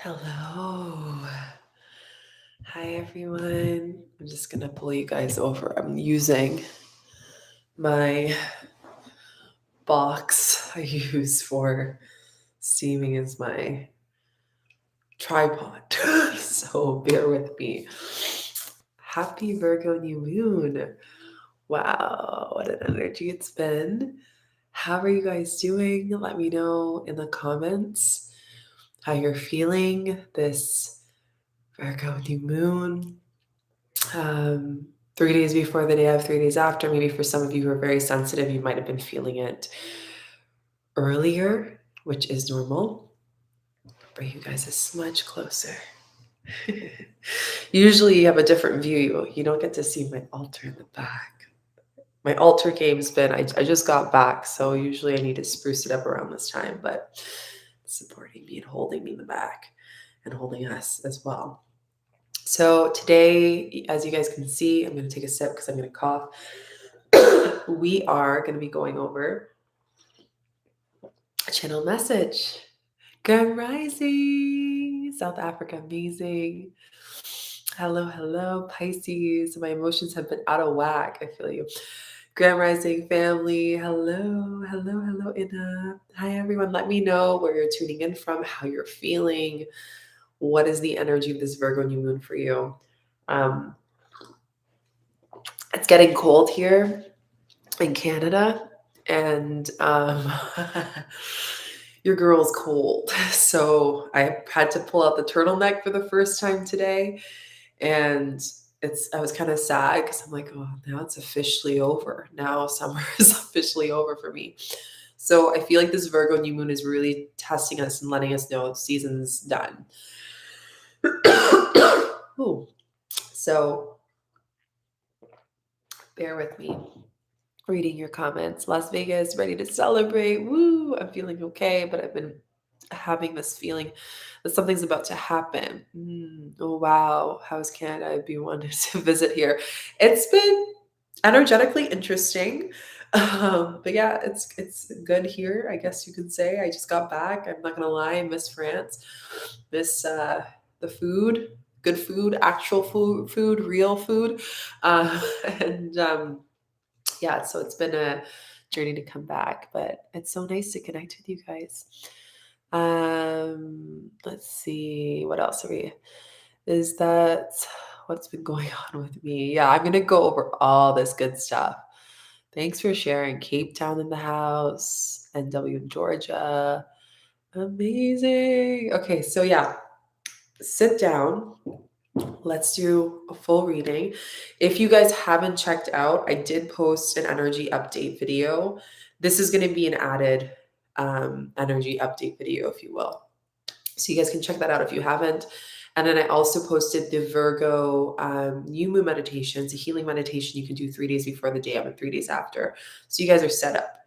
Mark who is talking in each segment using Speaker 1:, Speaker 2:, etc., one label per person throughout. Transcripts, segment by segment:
Speaker 1: Hello. Hi, everyone. I'm just going to pull you guys over. I'm using my box I use for steaming as my tripod. So bear with me. Happy Virgo new moon. Wow, what an energy it's been. How are you guys doing? Let me know in the comments how you're feeling this Virgo new moon. 3 days before the day of, 3 days after. Maybe for some of you who are very sensitive, you might have been feeling it earlier, which is normal. Bring you guys a smudge closer. Usually you have a different view. You don't get to see my altar in the back. My altar game's been, I just got back, so usually I need to spruce it up around this time, but supporting me and holding me in the back and holding us as well. So today, as you guys can see, I'm going to take a sip because I'm going to cough. We are going to be going over a channel message. Good rising, South Africa, amazing. Hello, hello, Pisces. My emotions have been out of whack. I feel you. Grand Rising family, hello, hello, hello, Inna. Hi, everyone. Let me know where you're tuning in from, how you're feeling. What is the energy of this Virgo new moon for you? It's getting cold here in Canada, and your girl's cold. So I had to pull out the turtleneck for the first time today, and I was kind of sad because I'm like, oh, now it's officially over. Now summer is officially over for me. So I feel like this Virgo new moon is really testing us and letting us know the season's done. Ooh. So bear with me. Reading your comments. Las Vegas, ready to celebrate. Woo! I'm feeling okay, but I've been having this feeling that something's about to happen. Oh wow, how's Canada? I'd be wanting to visit here. It's been energetically interesting, but yeah, it's good here. I guess you could say. I just got back. I'm not gonna lie, I miss France. Miss the food, good food, actual food, real food, and yeah, so it's been a journey to come back, but it's so nice to connect with you guys. Let's see, what else is that what's been going on with me? Yeah, I'm gonna go over all this good stuff. Thanks for sharing. Cape Town in the house, NW in Georgia. Amazing. Okay, so yeah, sit down. Let's do a full reading. If you guys haven't checked out, I did post an energy update video. This is going to be an added energy update video, if you will. So you guys can check that out if you haven't. And then I also posted the Virgo new moon meditation. It's a healing meditation you can do 3 days before the day of and 3 days after. So you guys are set up.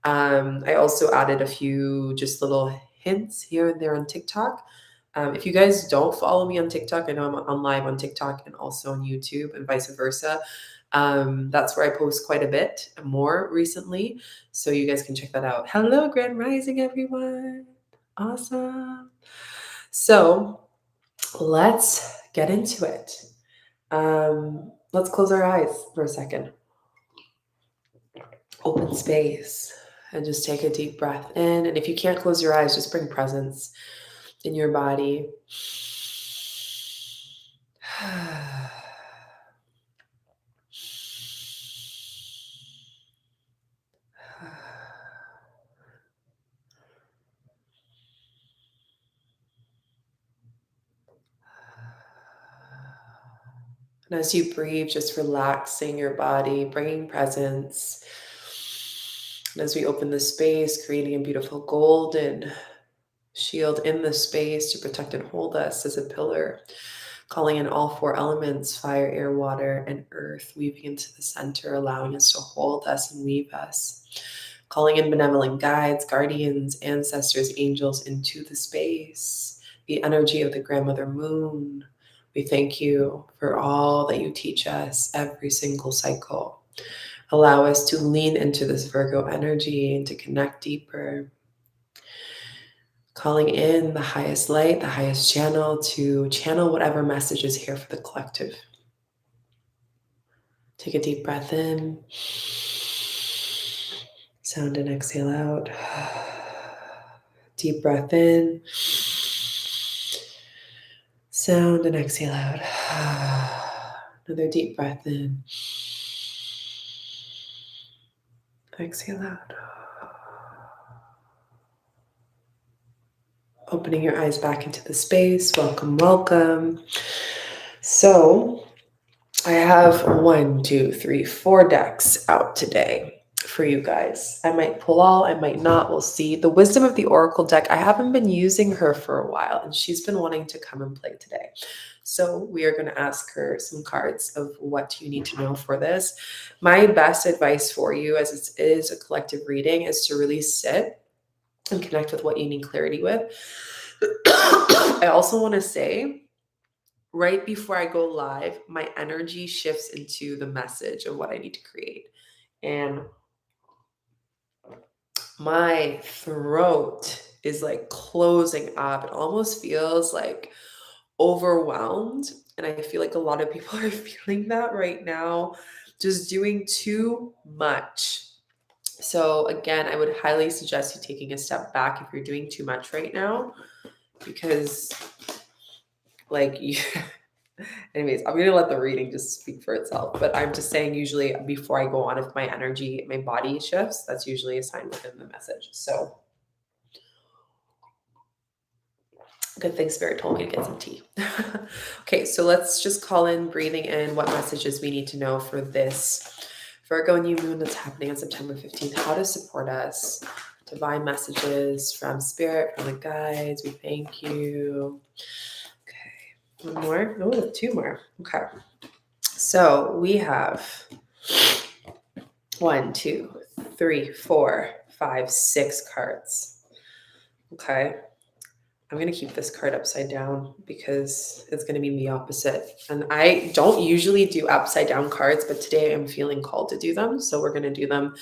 Speaker 1: I also added a few just little hints here and there on TikTok. If you guys don't follow me on TikTok, I know I'm on live on TikTok and also on YouTube and vice versa. That's where I post quite a bit more recently. So you guys can check that out. Hello, Grand Rising, everyone. Awesome. So let's get into it. Let's close our eyes for a second. Open space and just take a deep breath in. And if you can't close your eyes, just bring presence in your body. And as you breathe, just relaxing your body, bringing presence. And as we open the space, creating a beautiful golden shield in the space to protect and hold us as a pillar, calling in all 4 elements, fire, air, water, and earth, weaving into the center, allowing us to hold us and weave us, calling in benevolent guides, guardians, ancestors, angels into the space, the energy of the grandmother moon. We thank you for all that you teach us every single cycle. Allow us to lean into this Virgo energy and to connect deeper. Calling in the highest light, the highest channel to channel whatever message is here for the collective. Take a deep breath in. Sound and exhale out. Deep breath in. Sound and exhale out. Another deep breath in. Exhale out. Opening your eyes back into the space. Welcome, welcome. So I have 1, 2, 3, 4 decks out today for you guys. I might pull all, I might not, we'll see. The Wisdom of the Oracle deck, I haven't been using her for a while, and she's been wanting to come and play today. So we are going to ask her some cards of what you need to know for this. My best advice for you, as it is a collective reading, is to really sit and connect with what you need clarity with. I also want to say, right before I go live, my energy shifts into the message of what I need to create. And my throat is like closing up. It almost feels like overwhelmed. And I feel like a lot of people are feeling that right now, just doing too much. So again, I would highly suggest you taking a step back if you're doing too much right now, because like anyways, I'm gonna let the reading just speak for itself. But I'm just saying, usually before I go on, if my energy, my body shifts, that's usually a sign within the message. So good thing Spirit told me to get some tea. Okay, so let's just call in, breathing in what messages we need to know for this Virgo new moon that's happening on September 15th. How to support us. Divine messages from Spirit, from the guides. We thank you. Okay, one more. Oh, 2 more. Okay. So we have 1, 2, 3, 4, 5, 6 cards. Okay. I'm going to keep this card upside down because it's going to be the opposite. And I don't usually do upside down cards, but today I'm feeling called to do them. So we're going to do them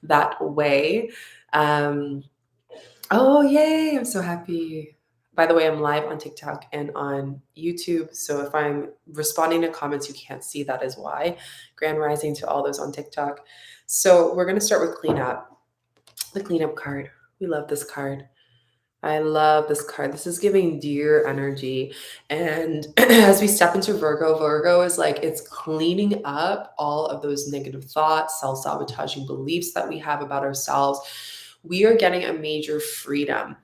Speaker 1: that way. Oh, yay. I'm so happy. By the way, I'm live on TikTok and on YouTube. So if I'm responding to comments, you can't see, that is why. Grand rising to all those on TikTok. So we're going to start with cleanup. The cleanup card. We love this card. I love this card. This is giving deer energy. And as we step into Virgo, Virgo is like, it's cleaning up all of those negative thoughts, self-sabotaging beliefs that we have about ourselves. We are getting a major freedom.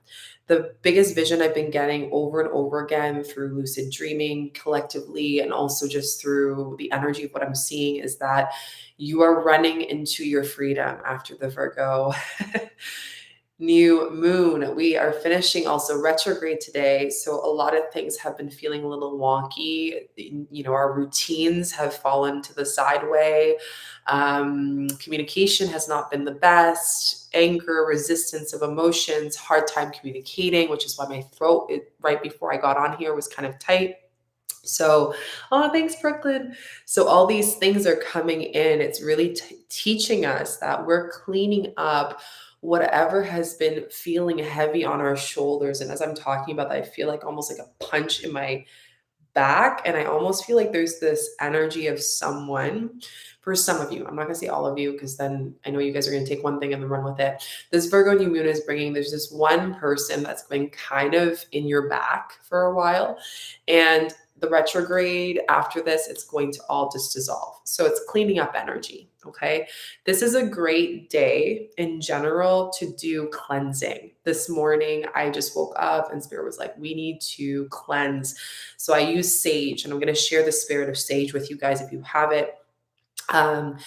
Speaker 1: The biggest vision I've been getting over and over again through lucid dreaming collectively, and also just through the energy of what I'm seeing, is that you are running into your freedom after the Virgo new moon. We are finishing also retrograde today. So a lot of things have been feeling a little wonky. You know, our routines have fallen to the sideway. Communication has not been the best. Anger, resistance of emotions, hard time communicating, which is why my throat, right before I got on here, was kind of tight. So, oh, thanks, Brooklyn. So all these things are coming in. It's really teaching us that we're cleaning up whatever has been feeling heavy on our shoulders. And as I'm talking about that, I feel like almost like a punch in my back. And I almost feel like there's this energy of someone, for some of you, I'm not going to say all of you, because then I know you guys are going to take one thing and then run with it. This Virgo new moon is bringing, there's this one person that's been kind of in your back for a while. And the retrograde after this, it's going to all just dissolve. So it's cleaning up energy. Okay. This is a great day in general to do cleansing. This morning, I just woke up and Spirit was like, we need to cleanse. So I use sage, and I'm going to share the spirit of sage with you guys if you have it. And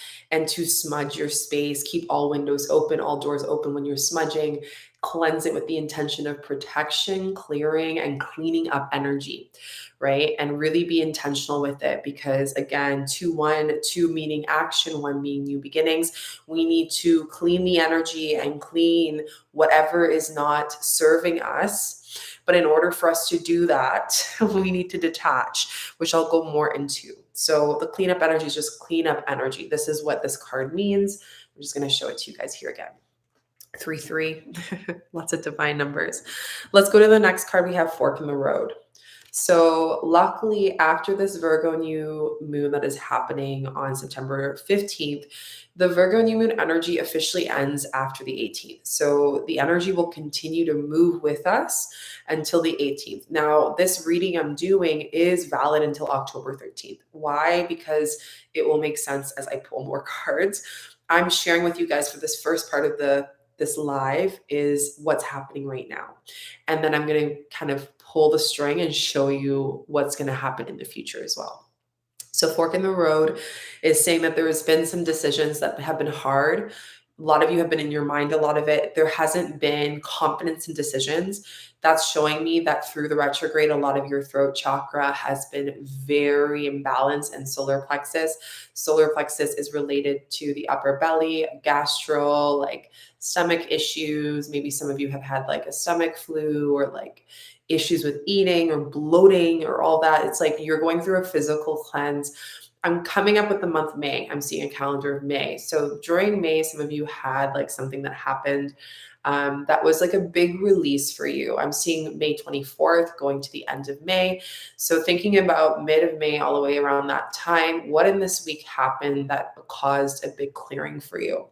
Speaker 1: to smudge your space, keep all windows open, all doors open when you're smudging. Cleanse it with the intention of protection, clearing, and cleaning up energy, right? And really be intentional with it, because again, 2-1, 2 meaning action, 1 meaning new beginnings. We need to clean the energy and clean whatever is not serving us. But in order for us to do that, we need to detach, which I'll go more into. So the cleanup energy is just clean up energy. This is what this card means. I'm just going to show it to you guys here again. 3, lots of divine numbers. Let's go to the next card. We have fork in the road. So luckily, after this Virgo new moon that is happening on September 15th, the Virgo new moon energy officially ends after the 18th. So the energy will continue to move with us until the 18th. Now, this reading I'm doing is valid until October 13th. Why? Because it will make sense as I pull more cards. I'm sharing with you guys for this first part of this live is what's happening right now. And then I'm going to kind of pull the string and show you what's going to happen in the future as well. So fork in the road is saying that there has been some decisions that have been hard. A lot of you have been in your mind, a lot of it. There hasn't been confidence in decisions. That's showing me that through the retrograde, a lot of your throat chakra has been very imbalanced and solar plexus. Solar plexus is related to the upper belly, gastro, like stomach issues. Maybe some of you have had like a stomach flu or like issues with eating or bloating or all that. It's like you're going through a physical cleanse. I'm coming up with the month May. I'm seeing a calendar of May. So during May, some of you had like something that happened that was like a big release for you. I'm seeing May 24th going to the end of May. So thinking about mid of May all the way around that time, what in this week happened that caused a big clearing for you?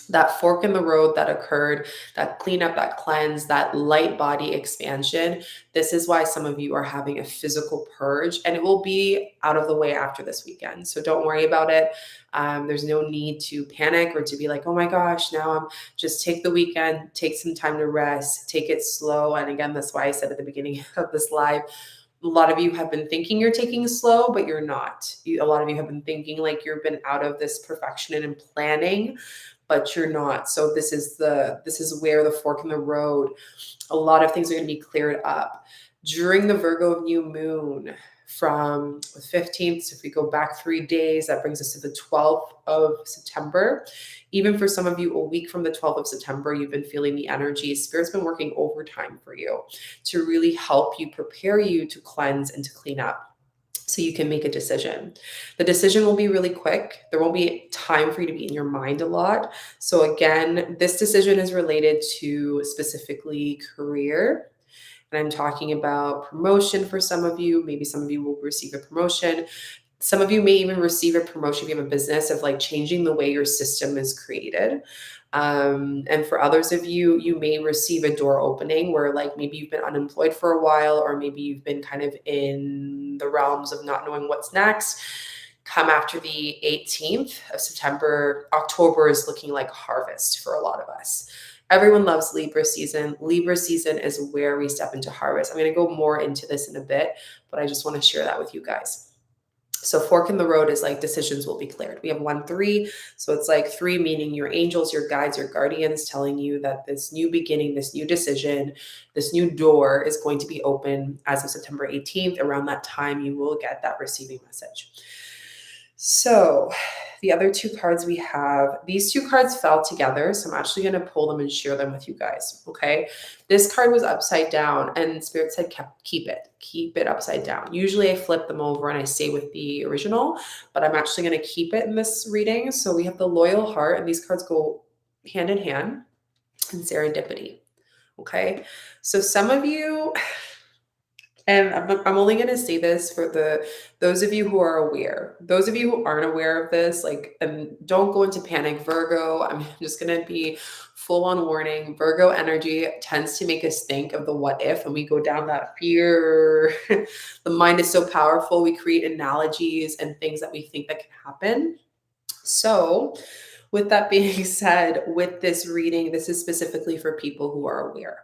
Speaker 1: That fork in the road that occurred, that cleanup, that cleanse, that light body expansion. This is why some of you are having a physical purge, and it will be out of the way after this weekend. So don't worry about it. There's no need to panic or to be like, oh my gosh, now I'm just take the weekend, take some time to rest, take it slow. And again, that's why I said at the beginning of this live, a lot of you have been thinking you're taking slow, but you're not. A lot of you have been thinking like you've been out of this perfection and planning, but you're not. So this is where the fork in the road, a lot of things are going to be cleared up during the Virgo new moon from the 15th. So if we go back 3 days, that brings us to the 12th of September. Even for some of you, a week from the 12th of September, you've been feeling the energy. Spirit's been working overtime for you to really help you, prepare you to cleanse and to clean up, so you can make a decision. The decision will be really quick. There won't be time for you to be in your mind a lot. So again, this decision is related to specifically career. And I'm talking about promotion for some of you. Maybe some of you will receive a promotion. Some of you may even receive a promotion if you have a business of like changing the way your system is created. And for others of you, you may receive a door opening where like maybe you've been unemployed for a while, or maybe you've been kind of in the realms of not knowing what's next. Come after the 18th of September, October is looking like harvest for a lot of us. Everyone loves Libra season. Libra season is where we step into harvest. I'm going to go more into this in a bit, but I just want to share that with you guys. So fork in the road is like decisions will be cleared. We have 1, 3. So it's like 3, meaning your angels, your guides, your guardians telling you that this new beginning, this new decision, this new door is going to be open as of September 18th. Around that time, you will get that receiving message. So the other 2 cards we have, these 2 cards fell together. So I'm actually going to pull them and share them with you guys. Okay. This card was upside down and Spirit said, keep it upside down. Usually I flip them over and I stay with the original, but I'm actually going to keep it in this reading. So we have the loyal heart, and these cards go hand in hand, and serendipity. Okay. So some of you, and I'm only going to say this for those of you who are aware. Those of you who aren't aware of this, like, and don't go into panic. Virgo, I'm just going to be full on warning. Virgo energy tends to make us think of the what if, and we go down that fear. The mind is so powerful. We create analogies and things that we think that can happen. So with that being said, with this reading, this is specifically for people who are aware.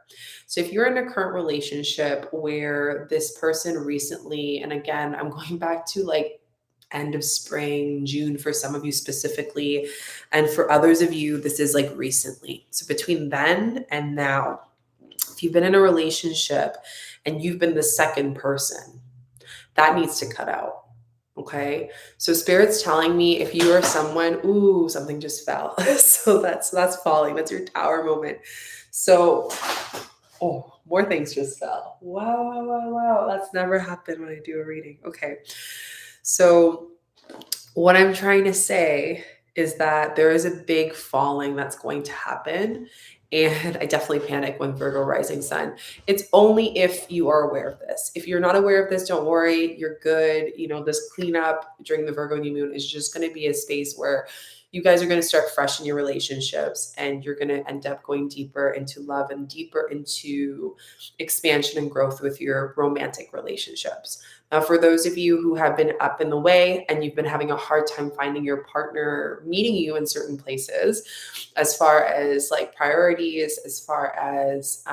Speaker 1: So if you're in a current relationship where this person recently, and again, I'm going back to like end of spring, June for some of you specifically, and for others of you, this is like recently. So between then and now, if you've been in a relationship and you've been the second person, that needs to cut out. Okay. So Spirit's telling me if you are someone, ooh, something just fell. So that's falling. That's your tower moment. So, oh, more things just fell. Wow. That's never happened when I do a reading. Okay. So what I'm trying to say is that there is a big falling that's going to happen. And I definitely panic when Virgo rising sun. It's only if you are aware of this. If you're not aware of this, don't worry, you're good. You know, this cleanup during the Virgo new moon is just going to be a space where you guys are going to start fresh in your relationships, and you're going to end up going deeper into love and deeper into expansion and growth with your romantic relationships. Now, for those of you who have been up in the way and you've been having a hard time finding your partner meeting you in certain places, as far as like priorities, as far as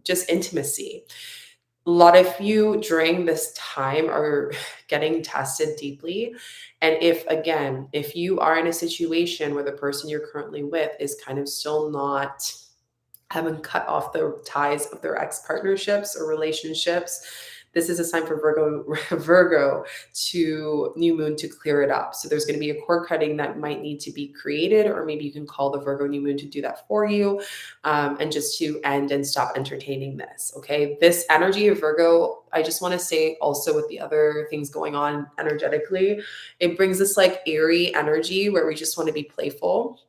Speaker 1: just intimacy, a lot of you during this time are getting tested deeply. And if you are in a situation where the person you're currently with is kind of still not haven't cut off the ties of their ex partnerships or relationships, this is a sign for Virgo to new moon to clear it up. So there's going to be a cord cutting that might need to be created, or maybe you can call the Virgo new moon to do that for you, and just to end and stop entertaining this. Okay, this energy of Virgo, I just want to say also with the other things going on energetically, it brings this like airy energy where we just want to be playful.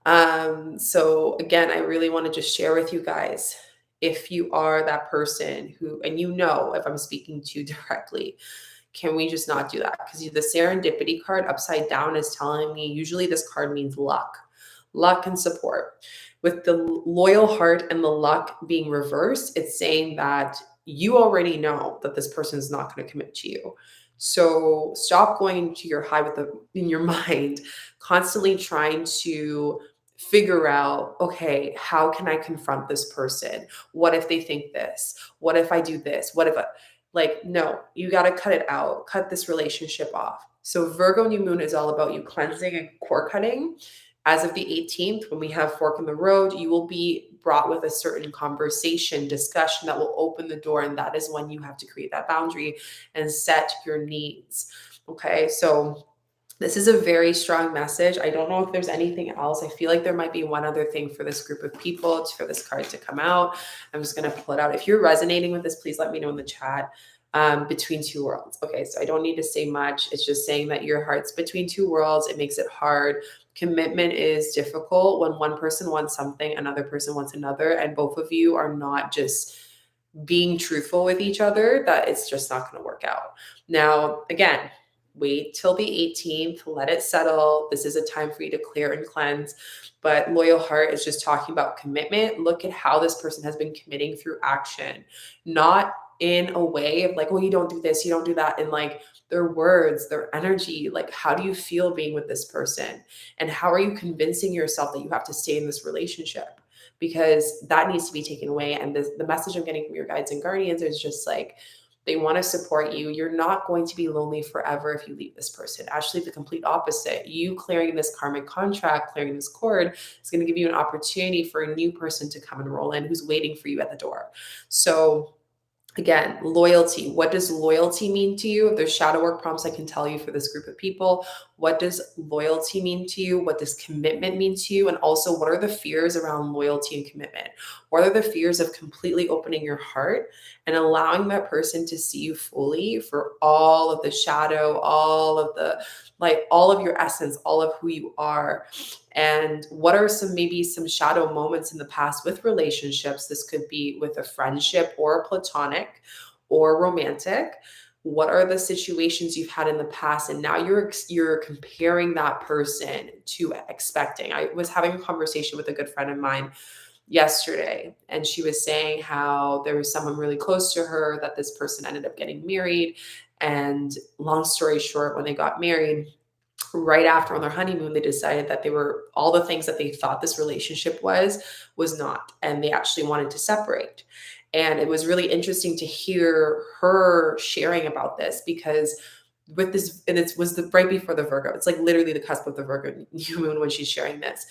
Speaker 1: So again, I really want to just share with you guys, if you are that person who, and you know, if I'm speaking to you directly, can we just not do that? Because the serendipity card upside down is telling me usually this card means luck and support. With the loyal heart and the luck being reversed, it's saying that you already know that this person is not going to commit to you. So stop going into your high with in your mind, constantly trying to figure out, okay, how can I confront this person? What if they think this? What if I do this? What if I, like, no, you got to cut it out, cut this relationship off. So Virgo new moon is all about you cleansing and core cutting. As of the 18th, when we have fork in the road, you will be brought with a certain conversation, discussion that will open the door. And that is when you have to create that boundary and set your needs. Okay. So this is a very strong message. I don't know if there's anything else. I feel like there might be one other thing for this group of people, for this card to come out. I'm just going to pull it out. If you're resonating with this, please let me know in the chat. Between two worlds. Okay, so I don't need to say much. It's just saying that your heart's between two worlds. It makes it hard. Commitment is difficult when one person wants something, another person wants another, and both of you are not just being truthful with each other, that it's just not going to work out. Now, again, wait till the 18th, let it settle. This is a time for you to clear and cleanse. But loyal heart is just talking about commitment. Look at how this person has been committing through action, not in a way of like, oh, you don't do this, you don't do that. And like their words, their energy, like, how do you feel being with this person? And how are you convincing yourself that you have to stay in this relationship? Because that needs to be taken away. And the message I'm getting from your guides and guardians is just like, they want to support you. You're not going to be lonely forever if you leave this person. Actually, the complete opposite. You clearing this karmic contract, clearing this cord is going to give you an opportunity for a new person to come and roll in who's waiting for you at the door. So again, loyalty. What does loyalty mean to you? If there's shadow work prompts, I can tell you for this group of people. What does loyalty mean to you? What does commitment mean to you? And also, what are the fears around loyalty and commitment? What are the fears of completely opening your heart and allowing that person to see you fully for all of the shadow, all of the, like, all of your essence, all of who you are? And what are maybe some shadow moments in the past with relationships? This could be with a friendship or a platonic or romantic. What are the situations you've had in the past? And now you're comparing that person to expecting. I was having a conversation with a good friend of mine yesterday, and she was saying how there was someone really close to her that this person ended up getting married. And long story short, when they got married, right after on their honeymoon, they decided that they were all the things that they thought this relationship was not, and they actually wanted to separate. And it was really interesting to hear her sharing about this, because with this, and it was right before the Virgo, it's like literally the cusp of the Virgo new moon when she's sharing this.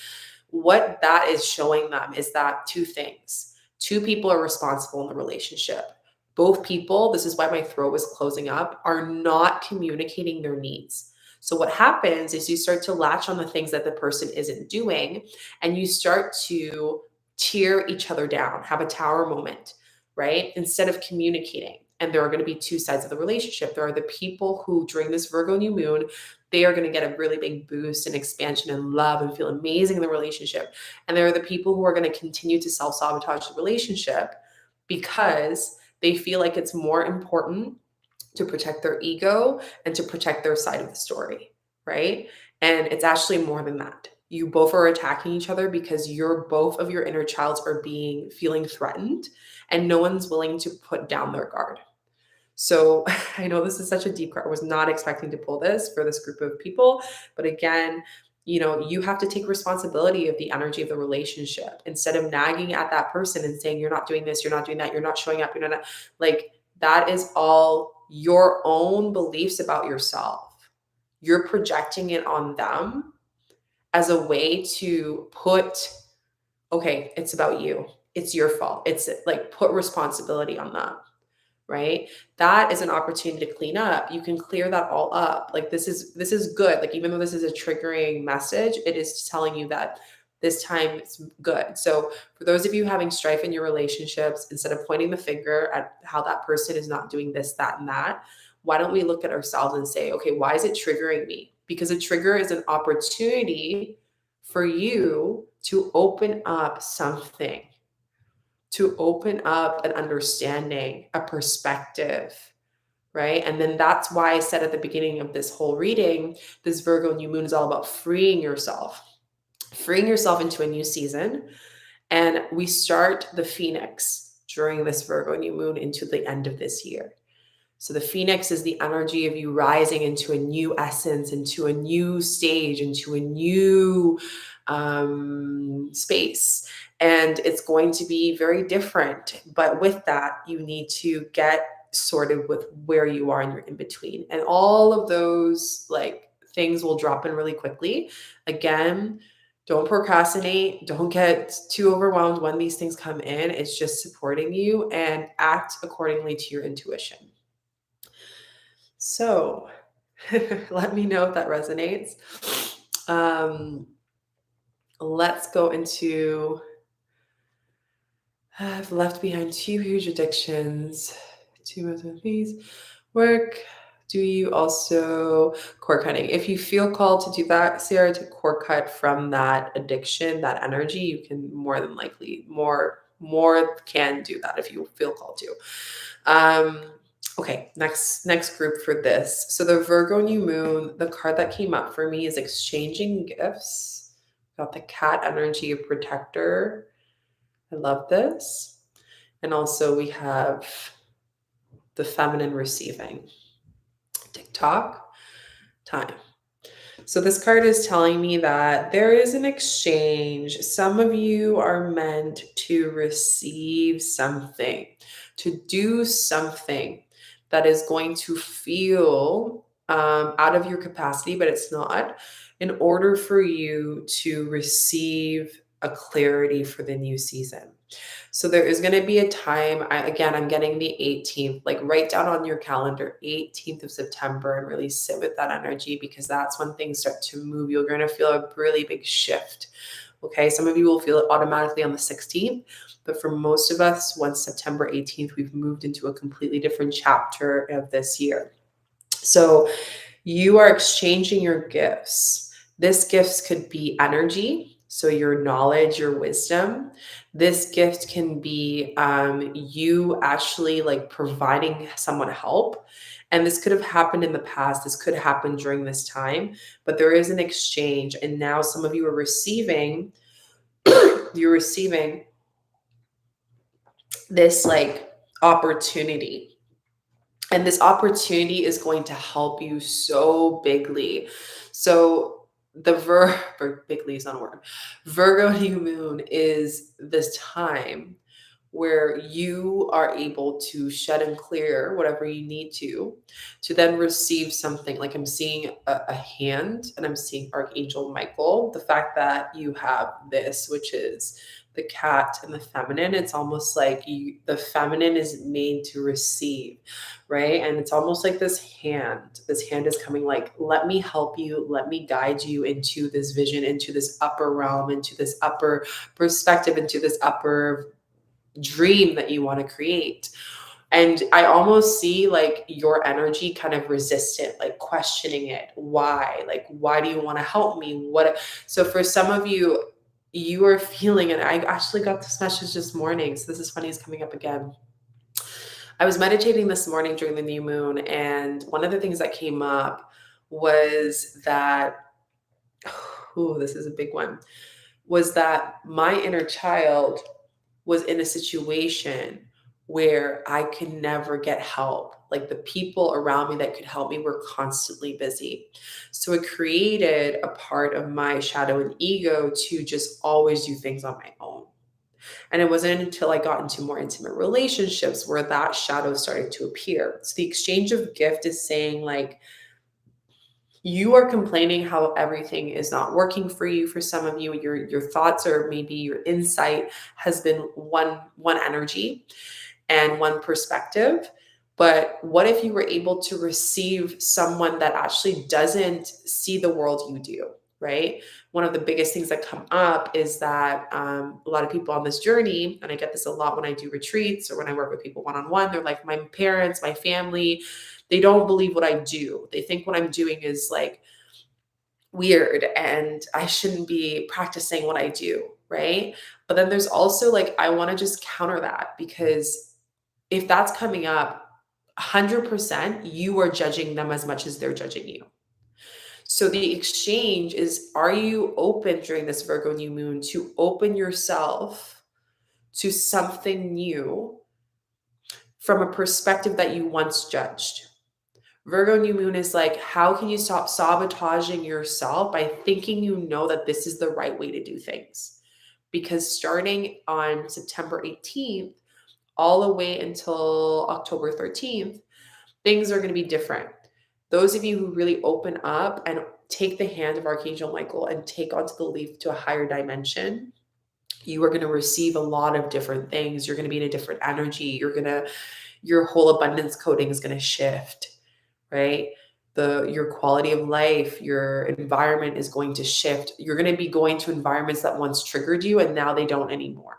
Speaker 1: What that is showing them is that two things: two people are responsible in the relationship. Both people, this is why my throat was closing up, are not communicating their needs. So what happens is you start to latch on the things that the person isn't doing, and you start to tear each other down, have a tower moment, right? Instead of communicating. And there are going to be two sides of the relationship. There are the people who, during this Virgo new moon, they are going to get a really big boost and expansion and love and feel amazing in the relationship. And there are the people who are going to continue to self-sabotage the relationship because they feel like it's more important to protect their ego and to protect their side of the story, right? And it's actually more than that. You both are attacking each other because both of your inner childs are feeling threatened, and no one's willing to put down their guard. So I know this is such a deep card. I was not expecting to pull this for this group of people. But again, you have to take responsibility of the energy of the relationship instead of nagging at that person and saying, you're not doing this, you're not doing that, you're not showing up, you're not, like, that is all your own beliefs about yourself. You're projecting it on them as a way to okay, it's about you. It's your fault. It's like, put responsibility on that. Right? That is an opportunity to clean up. You can clear that all up. Like, this is good. Like, even though this is a triggering message, it is telling you that this time it's good. So for those of you having strife in your relationships, instead of pointing the finger at how that person is not doing this, that, and that, why don't we look at ourselves and say, okay, why is it triggering me? Because a trigger is an opportunity for you to open up something, to open up an understanding, a perspective, right? And then that's why I said at the beginning of this whole reading, this Virgo new moon is all about freeing yourself into a new season. And we start the Phoenix during this Virgo new moon into the end of this year. So the Phoenix is the energy of you rising into a new essence, into a new stage, into a new space. And it's going to be very different. But with that, you need to get sorted with where you are in your in-between. And all of those things will drop in really quickly. Again, don't procrastinate. Don't get too overwhelmed when these things come in. It's just supporting you, and act accordingly to your intuition. So let me know if that resonates. Let's go into, I've left behind 2 huge addictions, 2 months of fees, work. Do you also cord cutting? If you feel called to do that, Sarah, to cord cut from that addiction, that energy, you can more than likely, more can do that if you feel called to. Okay, next group for this. So the Virgo new moon, the card that came up for me is exchanging gifts. Got the cat energy of protector. I love this. And also we have the feminine receiving. TikTok time. So this card is telling me that there is an exchange. Some of you are meant to receive something, to do something that is going to feel out of your capacity, but it's not, in order for you to receive a clarity for the new season. So there is going to be a time, I'm getting the 18th, like write down on your calendar, 18th of September, and really sit with that energy, because that's when things start to move. You're going to feel a really big shift. Okay. Some of you will feel it automatically on the 16th, but for most of us, once September 18th, we've moved into a completely different chapter of this year. So you are exchanging your gifts. This gifts could be energy. So your knowledge, your wisdom. This gift can be you actually providing someone help. And this could have happened in the past. This could happen during this time, but there is an exchange. And now some of you are receiving, you're receiving this opportunity. And this opportunity is going to help you so bigly. So the bigly is not a word. Virgo new moon is this time where you are able to shed and clear whatever you need to then receive something. Like, I'm seeing a hand, and I'm seeing Archangel Michael. The fact that you have this, which is the cat and the feminine, it's almost like the feminine is made to receive, right? And it's almost like this hand is coming, like, let me help you, let me guide you into this vision, into this upper realm, into this upper perspective, into this upper dream that you want to create. And I almost see like your energy kind of resistant, like questioning it. Why? Like, why do you want to help me? What? So for some of you, you are feeling, and I actually got this message this morning. So this is funny, it's coming up again. I was meditating this morning during the new moon, and one of the things that came up was that, oh, this is a big one, was that my inner child was in a situation where I could never get help. Like the people around me that could help me were constantly busy. So it created a part of my shadow and ego to just always do things on my own. And it wasn't until I got into more intimate relationships where that shadow started to appear. So the exchange of gift is saying, like, you are complaining how everything is not working for you. For some of you, your thoughts, or maybe your insight has been one energy and one perspective. But what if you were able to receive someone that actually doesn't see the world you do, right? One of the biggest things that come up is that a lot of people on this journey, and I get this a lot when I do retreats or when I work with people one-on-one, they're like, my parents, my family, they don't believe what I do. They think what I'm doing is like weird and I shouldn't be practicing what I do, right? But then there's also like, I want to just counter that, because if that's coming up, 100% you are judging them as much as they're judging you. So the exchange is, are you open during this Virgo new moon to open yourself to something new from a perspective that you once judged? Virgo new moon is like, how can you stop sabotaging yourself by thinking you know that this is the right way to do things? Because starting on September 18th, all the way until October 13th, things are going to be different. Those of you who really open up and take the hand of Archangel Michael and take onto the leaf to a higher dimension, you are going to receive a lot of different things. You're going to be in a different energy. Your whole abundance coding is going to shift, right? Your quality of life, your environment is going to shift. You're going to be going to environments that once triggered you and now they don't anymore.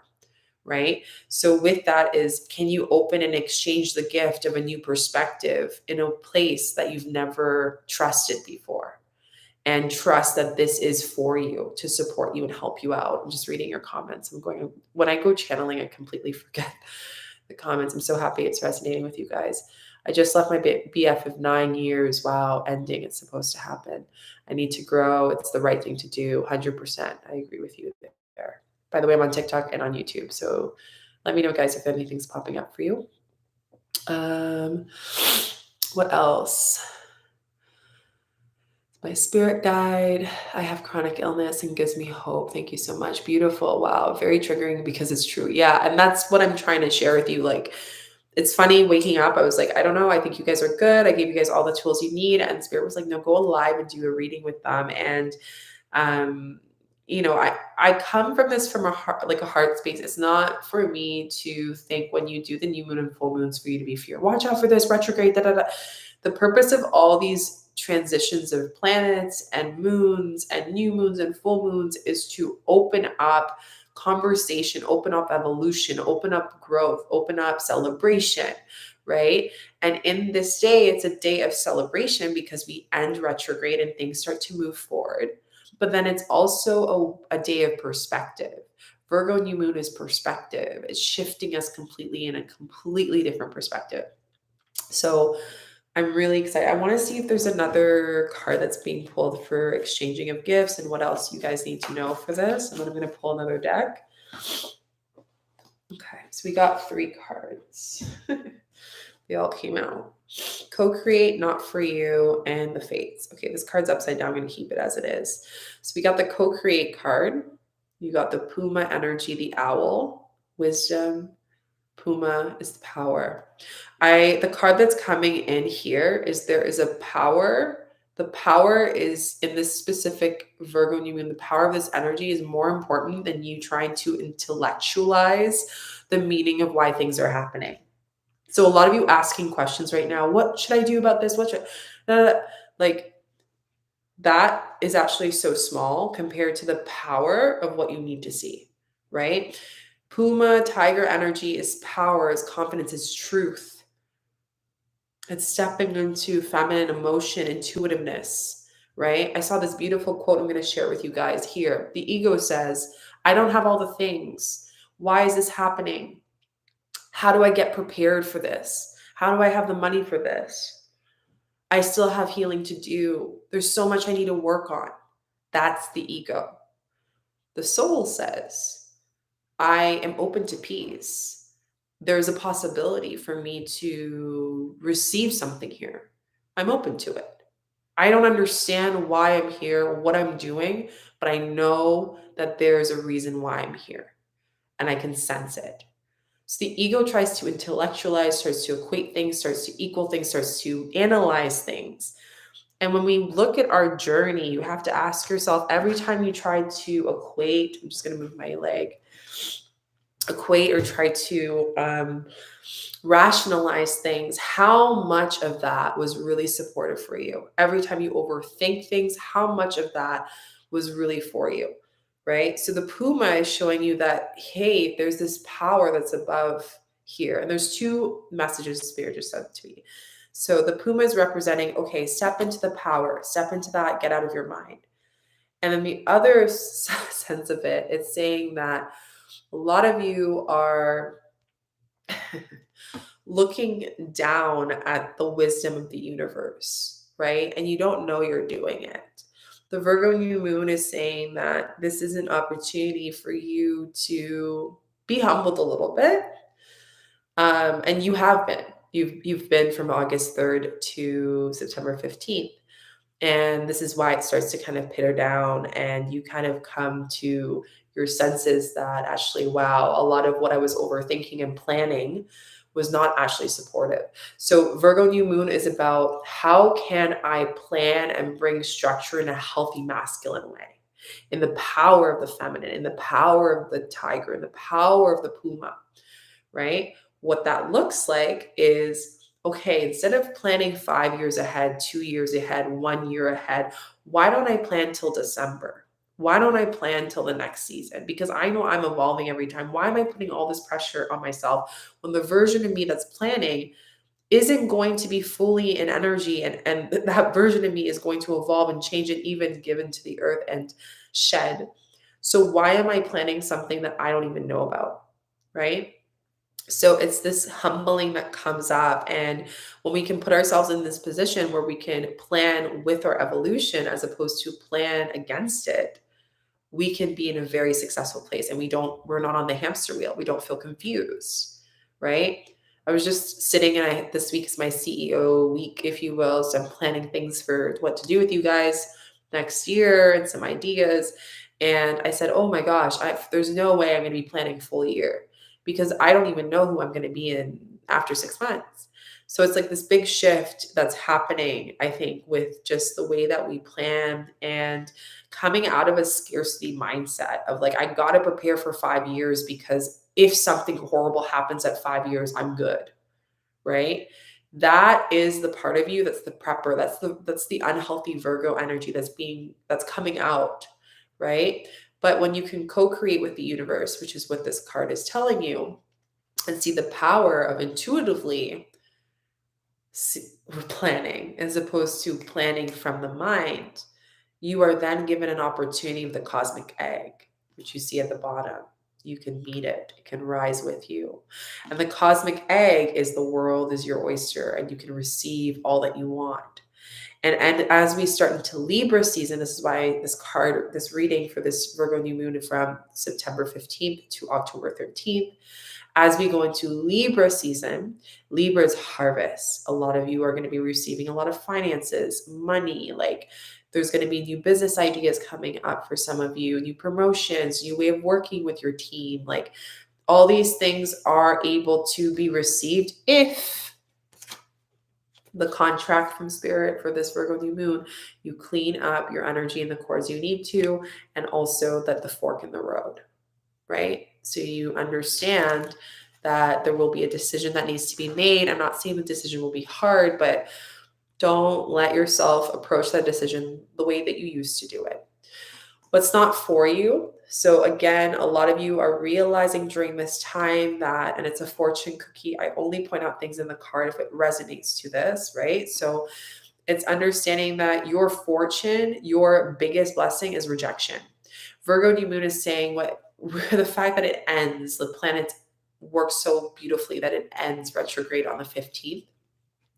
Speaker 1: Right? So with that is, can you open and exchange the gift of a new perspective in a place that you've never trusted before, and trust that this is for you to support you and help you out? I'm just reading your comments. When I go channeling, I completely forget the comments. I'm so happy it's resonating with you guys. I just left my BF of 9 years. Wow, ending. It's supposed to happen. I need to grow. It's the right thing to do. 100%. I agree with you there. By the way, I'm on TikTok and on YouTube. So let me know, guys, if anything's popping up for you. What else? My spirit guide. I have chronic illness and gives me hope. Thank you so much. Beautiful. Wow. Very triggering because it's true. Yeah. And that's what I'm trying to share with you. Like, it's funny waking up. I was like, I don't know. I think you guys are good. I gave you guys all the tools you need. And spirit was like, no, go live and do a reading with them. And, I come from this from a heart space. It's not for me to think when you do the new moon and full moons for you to be fear. Watch out for this retrograde. Da, da, da. The purpose of all these transitions of planets and moons and new moons and full moons is to open up conversation, open up evolution, open up growth, open up celebration, right? And in this day, it's a day of celebration because we end retrograde and things start to move forward. But then it's also a day of perspective. Virgo new moon is perspective. It's shifting us completely in a completely different perspective. So I'm really excited. I want to see if there's another card that's being pulled for exchanging of gifts and what else you guys need to know for this. And then I'm going to pull another deck. Okay, so we got 3 cards. They all came out. Co-create, not for you, and the fates. Okay, this card's upside down. I'm going to keep it as it is. So we got the co-create card. You got the Puma energy, the owl, wisdom. Puma is the power. The card that's coming in here is there is a power. The power is in this specific Virgo new moon. The power of this energy is more important than you trying to intellectualize the meaning of why things are happening. So a lot of you asking questions right now, what should I do about this? Like, that is actually so small compared to the power of what you need to see, right? Puma, tiger energy is power, is confidence, is truth. It's stepping into feminine emotion, intuitiveness, right? I saw this beautiful quote I'm going to share with you guys here. The ego says, I don't have all the things. Why is this happening? How do I get prepared for this? How do I have the money for this? I still have healing to do. There's so much I need to work on. That's the ego. The soul says, I am open to peace. There's a possibility for me to receive something here. I'm open to it. I don't understand why I'm here, what I'm doing, but I know that there's a reason why I'm here and I can sense it. So the ego tries to intellectualize, starts to equate things, starts to equal things, starts to analyze things. And when we look at our journey, you have to ask yourself every time you try to equate, I'm just going to move my leg, equate or try to rationalize things, how much of that was really supportive for you? Every time you overthink things, how much of that was really for you? Right? So the puma is showing you that, hey, there's this power that's above here. And there's two messages the spirit just said to me. So the puma is representing, okay, step into the power, step into that, get out of your mind. And then the other sense of it, it's saying that a lot of you are looking down at the wisdom of the universe, right? And you don't know you're doing it. The Virgo new moon is saying that this is an opportunity for you to be humbled a little bit. And you have been. You've been from August 3rd to September 15th. And this is why it starts to kind of pitter down and you kind of come to your senses that actually, wow, a lot of what I was overthinking and planning was not actually supportive. So Virgo new moon is about how can I plan and bring structure in a healthy masculine way, in the power of the feminine, in the power of the tiger, in the power of the puma, right? What that looks like is, okay, instead of planning 5 years ahead, 2 years ahead, 1 year ahead, why don't I plan till December? Why don't I plan till the next season? Because I know I'm evolving every time. Why am I putting all this pressure on myself when the version of me that's planning isn't going to be fully in energy and that version of me is going to evolve and change and even give into the earth and shed. So why am I planning something that I don't even know about? Right? So it's this humbling that comes up. And when we can put ourselves in this position where we can plan with our evolution as opposed to plan against it, we can be in a very successful place and we're not on the hamster wheel. We don't feel confused, right? I was just sitting and this week is my CEO week, if you will. So I'm planning things for what to do with you guys next year and some ideas. And I said, oh my gosh, there's no way I'm going to be planning full year because I don't even know who I'm going to be in after 6 months. So it's like this big shift that's happening, I think, with just the way that we plan and coming out of a scarcity mindset of like, I got to prepare for 5 years because if something horrible happens at 5 years, I'm good. Right. That is the part of you that's the prepper. That's the unhealthy Virgo energy that's coming out. Right. But when you can co-create with the universe, which is what this card is telling you, and see the power of intuitively planning as opposed to planning from the mind, you are then given an opportunity of the cosmic egg, which you see at the bottom. You can meet it. It can rise with you. And the cosmic egg is the world is your oyster and you can receive all that you want. And as we start into Libra season, this is why this reading for this Virgo new moon from September 15th to October 13th, as we go into Libra season, Libra is harvest. A lot of you are going to be receiving a lot of finances, money, like there's going to be new business ideas coming up for some of you, new promotions, new way of working with your team. Like all these things are able to be received if the contract from spirit for this Virgo new moon, you clean up your energy in the cores you need to, and also that the fork in the road, right? So you understand that there will be a decision that needs to be made. I'm not saying the decision will be hard, but don't let yourself approach that decision the way that you used to do it. What's not for you, So again, a lot of you are realizing during this time that, and it's a fortune cookie. I only point out things in the card if it resonates to this, right? So it's understanding that your fortune, your biggest blessing is rejection. Virgo new moon is saying the fact that it ends, the planet works so beautifully that it ends retrograde on the 15th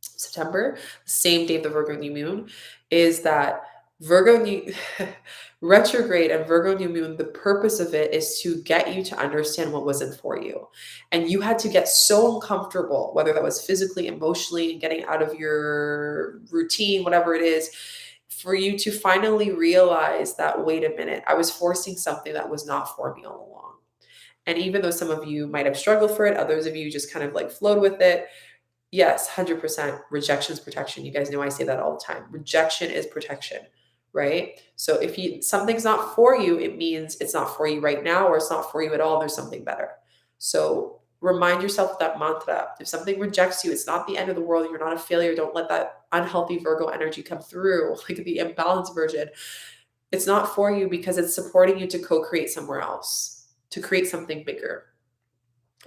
Speaker 1: September, the same day of the Virgo new moon, is that Virgo new retrograde and Virgo new moon, the purpose of it is to get you to understand what wasn't for you. And you had to get so uncomfortable, whether that was physically, emotionally, and getting out of your routine, whatever it is, for you to finally realize that, wait a minute, I was forcing something that was not for me all along. And even though some of you might have struggled for it, others of you just kind of like flowed with it. Yes, 100% rejection is protection. You guys know I say that all the time. Rejection is protection, right? So if something's not for you, it means it's not for you right now, or it's not for you at all. There's something better. So remind yourself of that mantra. If something rejects you, it's not the end of the world. You're not a failure. Don't let that unhealthy Virgo energy come through, like the imbalanced version. It's not for you because it's supporting you to co-create somewhere else, to create something bigger.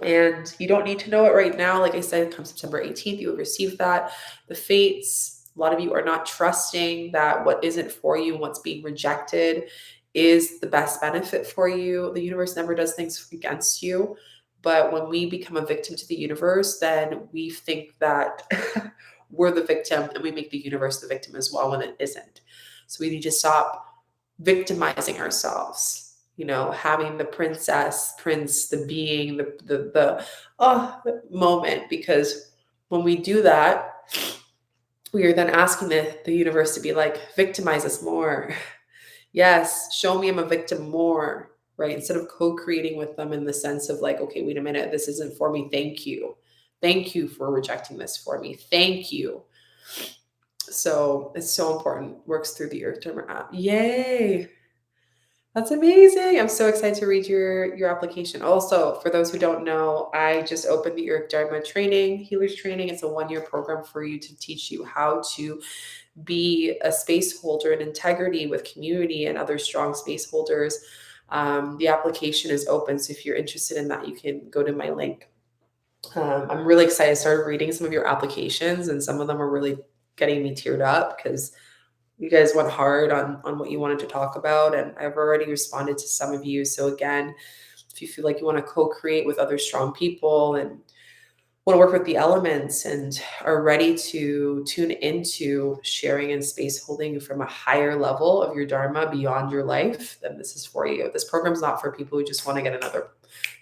Speaker 1: And you don't need to know it right now. Like I said, come September 18th, you will receive that. The fates, a lot of you are not trusting that what isn't for you, what's being rejected, is the best benefit for you. The universe never does things against you. But when we become a victim to the universe, then we think that we're the victim, and we make the universe the victim as well when it isn't. So we need to stop victimizing ourselves. Having the princess, prince, the being, the moment, because when we do that, we are then asking the universe to be like, victimize us more. Yes, show me I'm a victim more, right? Instead of co-creating with them in the sense of like, okay, wait a minute, this isn't for me. Thank you. Thank you for rejecting this for me. Thank you. So it's so important. Works through the Earth Dharma app. Yay. That's amazing. I'm so excited to read your application. Also, for those who don't know, I just opened the Uric Dharma training, healers training. It's a 1-year program for you to teach you how to be a space holder in integrity with community and other strong space holders. The application is open, so if you're interested in that, you can go to my link. I'm really excited. I started reading some of your applications, and some of them are really getting me teared up because you guys went hard on what you wanted to talk about, and I've already responded to some of you. So again, if you feel like you want to co-create with other strong people and want to work with the elements and are ready to tune into sharing and space holding from a higher level of your dharma beyond your life, then this is for you. This program's not for people who just want to get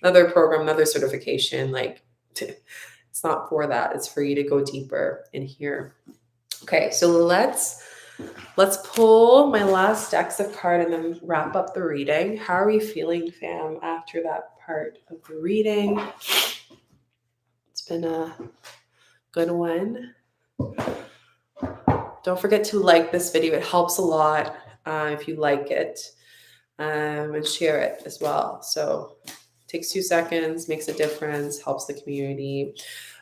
Speaker 1: another program, another certification. Like, it's not for that. It's for you to go deeper in here. Okay, so let's pull my last decks of cards and then wrap up the reading. How are we feeling, fam, after that part of the reading? It's been a good one. Don't forget to like this video. It helps a lot if you like it, and share it as well. So it takes 2 seconds, makes a difference, helps the community.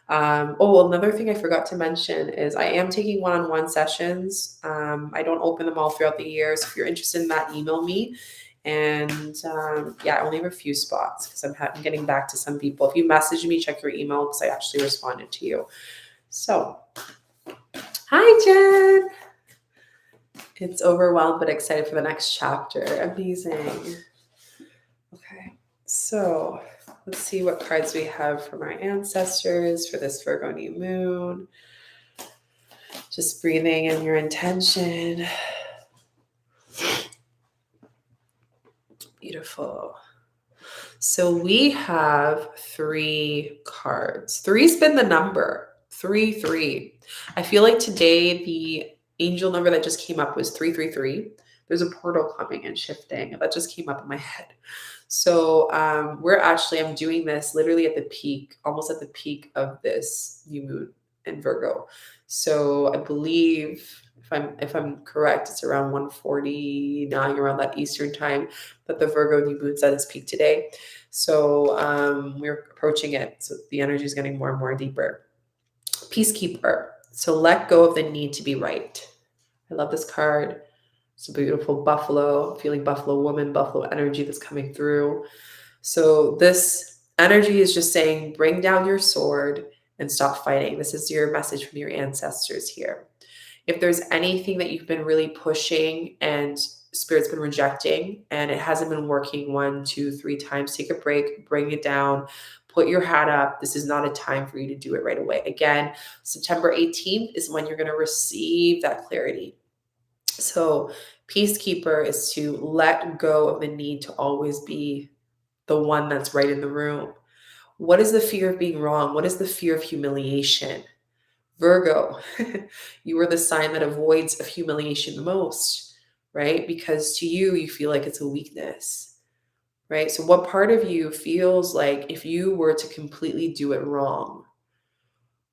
Speaker 1: Another thing I forgot to mention is I am taking one-on-one sessions. I don't open them all throughout the year. So if you're interested in that, email me. And I only have a few spots because I'm getting back to some people. If you message me, check your email because I actually responded to you. So, hi, Jen. It's overwhelmed but excited for the next chapter. Amazing. Okay, so let's see what cards we have from our ancestors for this Virgo new moon. Just breathing in your intention. Beautiful. So we have 3 cards. 3's been the number. 3. I feel like today the angel number that just came up was 333. There's a portal coming and shifting. That just came up in my head. So I'm doing this literally at the peak, almost at the peak of this new moon in Virgo. So I believe, if I'm correct, it's around 1:49 around that Eastern time that the Virgo new moon's at its peak today. So we're approaching it. So the energy is getting more and more deeper. Peacekeeper. So let go of the need to be right. I love this card. It's a beautiful buffalo, feeling buffalo woman, buffalo energy that's coming through. So this energy is just saying, bring down your sword and stop fighting. This is your message from your ancestors here. If there's anything that you've been really pushing and spirit's been rejecting and it hasn't been working 1, 2, 3 times, take a break, bring it down, put your hat up. This is not a time for you to do it right away. Again, September 18th is when you're going to receive that clarity. So, peacekeeper is to let go of the need to always be the one that's right in the room. What is the fear of being wrong? What is the fear of humiliation? Virgo, you are the sign that avoids of humiliation the most, right? Because to you, you feel like it's a weakness, right? So, what part of you feels like if you were to completely do it wrong,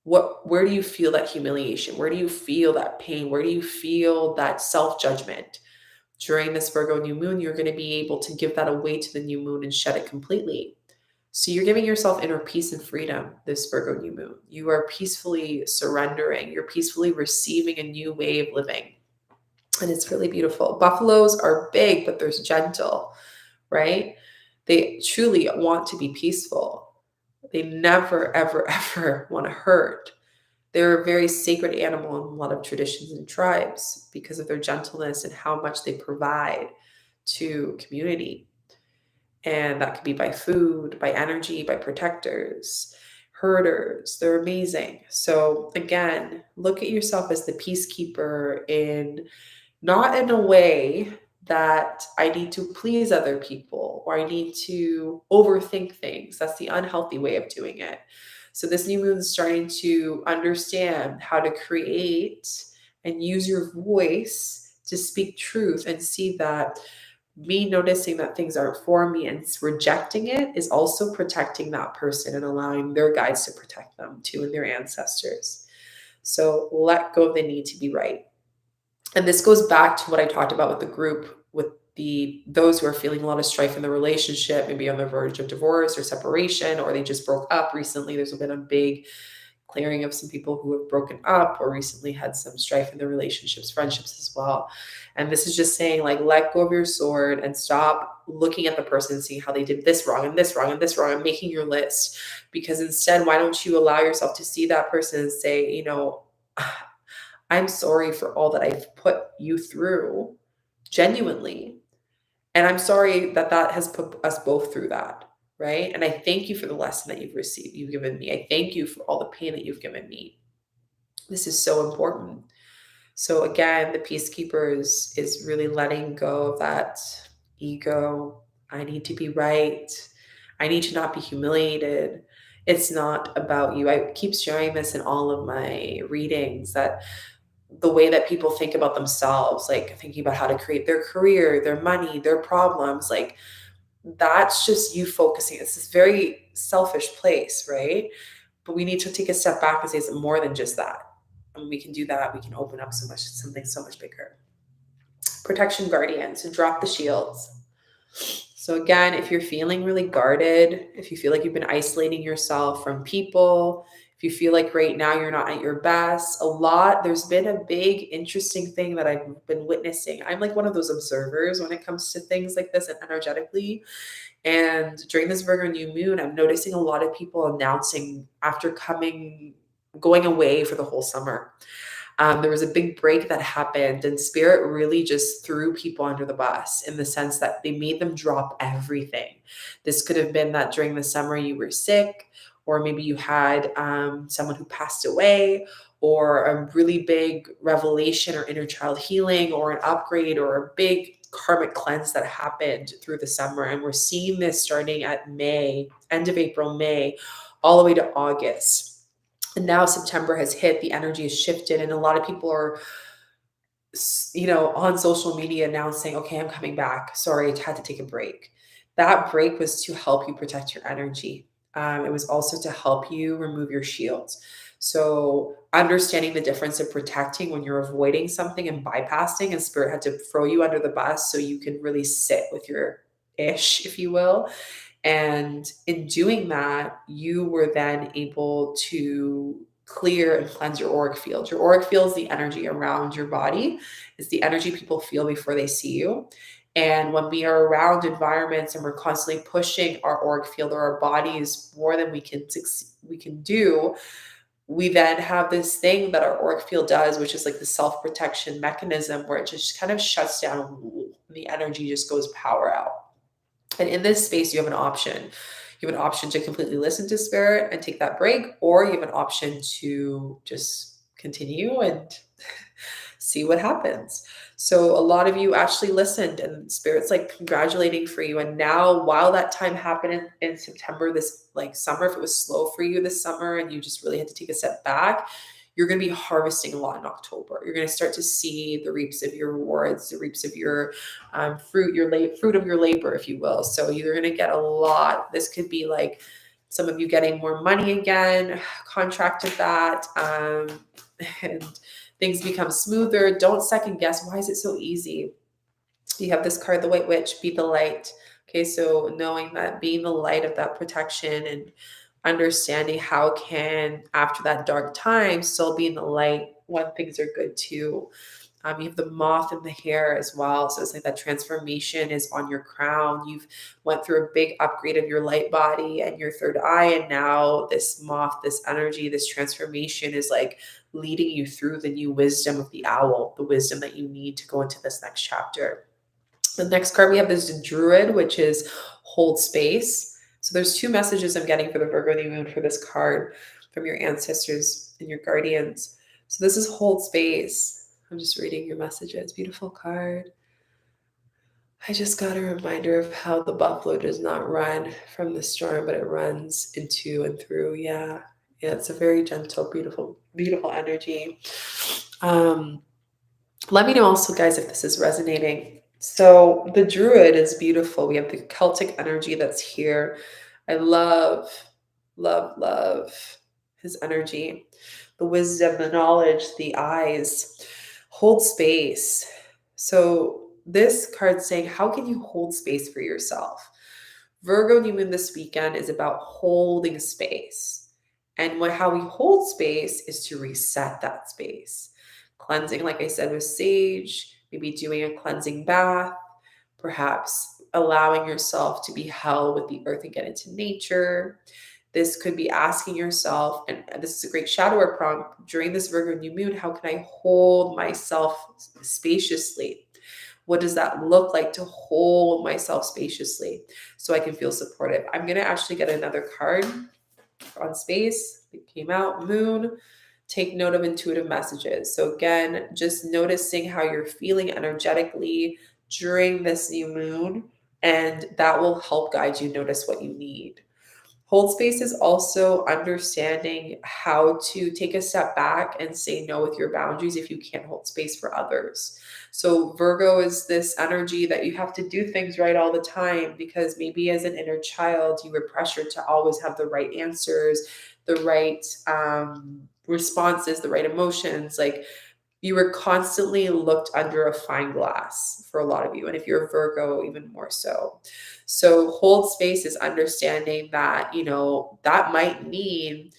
Speaker 1: where do you feel that humiliation? Where do you feel that pain? Where do you feel that self-judgment? During this Virgo new moon, you're going to be able to give that away to the new moon and shed it completely. So you're giving yourself inner peace and freedom this Virgo new moon. You are peacefully surrendering. You're peacefully receiving a new way of living. And it's really beautiful. Buffaloes are big, but they're gentle, right? They truly want to be peaceful. They never, ever, ever want to hurt. They're a very sacred animal in a lot of traditions and tribes because of their gentleness and how much they provide to community. And that could be by food, by energy, by protectors, herders. They're amazing. So again, look at yourself as the peacekeeper in not in a way that I need to please other people or I need to overthink things. That's the unhealthy way of doing it. So this new moon is starting to understand how to create and use your voice to speak truth and see that me noticing that things aren't for me and rejecting it is also protecting that person and allowing their guides to protect them too and their ancestors. So let go of the need to be right. And this goes back to what I talked about with the group, with those who are feeling a lot of strife in the relationship, maybe on the verge of divorce or separation, or they just broke up recently. There's been a big clearing of some people who have broken up or recently had some strife in their relationships, friendships as well. And this is just saying, like, let go of your sword and stop looking at the person and seeing how they did this wrong and this wrong and this wrong and making your list. Because instead, why don't you allow yourself to see that person and say, I'm sorry for all that I've put you through, genuinely. And I'm sorry that that has put us both through that, right? And I thank you for the lesson that you've given me. I thank you for all the pain that you've given me. This is so important. So again, the peacekeeper is really letting go of that ego. I need to be right. I need to not be humiliated. It's not about you. I keep sharing this in all of my readings that the way that people think about themselves, like thinking about how to create their career, their money, their problems, like that's just you focusing. It's this very selfish place, right? But we need to take a step back and say it's more than just that. And we can do that. We can open up something so much bigger. Protection guardian. So drop the shields. So again, if you're feeling really guarded, if you feel like you've been isolating yourself from people, if you feel like right now you're not at your best, there's been a big interesting thing that I've been witnessing. I'm like one of those observers when it comes to things like this and energetically. And during this Virgo new moon, I'm noticing a lot of people announcing after going away for the whole summer. There was a big break that happened, and Spirit really just threw people under the bus in the sense that they made them drop everything. This could have been that during the summer you were sick, or maybe you had someone who passed away, or a really big revelation or inner child healing, or an upgrade, or a big karmic cleanse that happened through the summer. And we're seeing this starting at May, end of April, May, all the way to August. And now September has hit, the energy has shifted, and a lot of people are, on social media announcing, okay, I'm coming back. Sorry, I had to take a break. That break was to help you protect your energy. It was also to help you remove your shields. So understanding the difference of protecting when you're avoiding something and bypassing, and Spirit had to throw you under the bus so you can really sit with your ish, if you will. And in doing that, you were then able to clear and cleanse your auric field. Your auric field is the energy around your body. It's the energy people feel before they see you. And when we are around environments and we're constantly pushing our auric field or our bodies more than we can do, we then have this thing that our auric field does, which is like the self-protection mechanism where it just kind of shuts down. The energy just goes power out. And in this space, you have an option. You have an option to completely listen to spirit and take that break, or you have an option to just continue and see what happens. So a lot of you actually listened and spirit's like congratulating for you. And now while that time happened in September, this like summer, if it was slow for you this summer and you just really had to take a step back, you're going to be harvesting a lot in October. You're going to start to see the reaps of your rewards, the reaps of your fruit of your labor, if you will. So you're going to get a lot. This could be like some of you getting more money again, contracted that, and things become smoother. Don't second guess. Why is it so easy? You have this card, the White Witch, be the light. Okay, so knowing that being the light of that protection and understanding how can, after that dark time, still be in the light when things are good too. You have the moth in the hair as well. So it's like that transformation is on your crown. You've went through a big upgrade of your light body and your third eye. And now this moth, this energy, this transformation is like leading you through the new wisdom of the owl, the wisdom that you need to go into this next chapter. The next card we have is the Druid, which is hold space. So there's two messages I'm getting for the Virgo new moon for this card from your ancestors and your guardians. So this is hold space. I'm just reading your messages. Beautiful card. I just got a reminder of how the buffalo does not run from the storm, but it runs into and through. Yeah, it's a very gentle, beautiful, beautiful energy. Let me know also, guys, if this is resonating. So the Druid is beautiful. We have the Celtic energy that's here. I love, love, love his energy. The wisdom, the knowledge, the eyes. Hold space. So this card's saying, how can you hold space for yourself? Virgo new moon this weekend is about holding space. And how we hold space is to reset that space. Cleansing, like I said, with sage, maybe doing a cleansing bath, perhaps allowing yourself to be held with the earth and get into nature. This could be asking yourself, and this is a great shadow work prompt during this Virgo new moon, how can I hold myself spaciously? What does that look like to hold myself spaciously so I can feel supportive? I'm going to actually get another card on space. It came out, moon. Take note of intuitive messages. So again, just noticing how you're feeling energetically during this new moon, and that will help guide you notice what you need. Hold space is also understanding how to take a step back and say no with your boundaries if you can't hold space for others. So Virgo is this energy that you have to do things right all the time because maybe as an inner child, you were pressured to always have the right answers, the right responses, the right emotions. Like you were constantly looked under a fine glass for a lot of you. And if you're a Virgo, even more so. So hold space is understanding that, that might mean